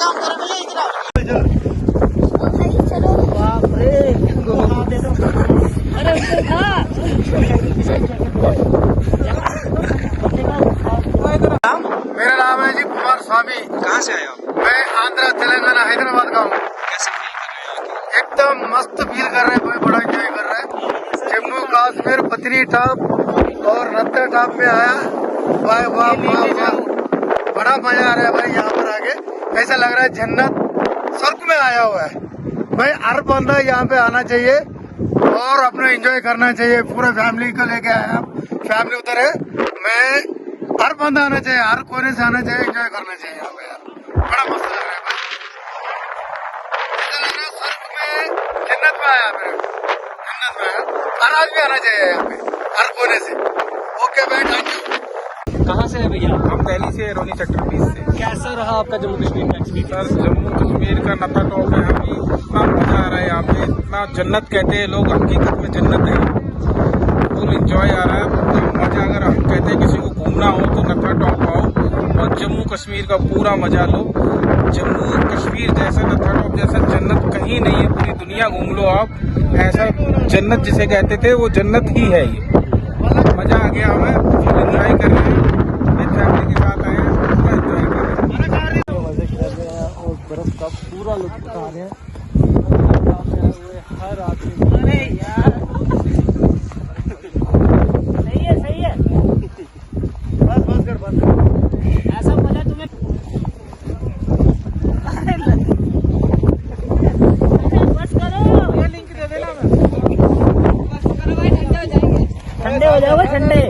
काम करेंगे इतना। बाप रे, अरे मेरा नाम है जी कुमार स्वामी। कहाँ से आए आप? मैं आंध्र तेलंगाना हैदराबाद का हूँ। कैसे फील कर रहे हैं? एकदम मस्त फील कर रहे हैं, कोई बड़ा एंजॉय कर रहा है। जम्मू कश्मीर पत्नी टॉप और नत्था टॉप में आया। वाह वाह वाह वाह, बड़ा मजा आ रहा है भाई। यहाँ पर आके ऐसा लग रहा है जन्नत स्वर्ग में आया हुआ है भाई। हर बंदा यहाँ पे आना चाहिए और अपना एंजॉय करना चाहिए। पूरा फैमिली को लेके आया, फैमिली उधर है। मैं हर बंदा आना चाहिए, हर कोने से आना चाहिए, एंजॉय करना चाहिए यहाँ पे यार। बड़ा मस्त लग रहा है भाई, ऐसा लग रहा है स्वर्ग में, जन्नत में आया मेरे, जन्नत में आया। हर आदमी आना चाहिए यहाँ पे, हर कोने से। ओके भाई, थैंक यू। कहाँ से है भैया? हम दिल्ली से, रोनी सेक्टर 20 से। कैसा रहा आपका जम्मू कश्मीर का एक्सपीरियंस? सर, जम्मू कश्मीर का नत्था टॉप है, हमें इतना मजा आ रहा है यहाँ पे। इतना जन्नत कहते हैं लोग, हकीकत में जन्नत है। फुल एंजॉय आ रहा है, पूरा मजा। अगर हम कहते हैं किसी को घूमना हो तो नत्था टॉप आओ और जम्मू कश्मीर का पूरा मजा लो। जम्मू कश्मीर जैसा, नत्था टॉप जैसा जन्नत कहीं नहीं है। पूरी दुनिया घूम लो आप, ऐसा जन्नत जिसे कहते थे वो जन्नत ही है। ये मजा आ गया, हमें फुल एंजॉय कर रहे हैं। फैमिली के साथ आए हैं, पूरा एंजॉय कर रहे हैं। मजे कर रहे हैं और बर्फ का पूरा लुत्फ उठा रहे हैं। हर आदमी, अरे यार सही है बस कर ऐसा मजा तुम्हें बस करो। ये लिंक दे देना, बस करो भाई, ठंडे हो जाएंगे, ठंडे हो जाओगे, ठंडे।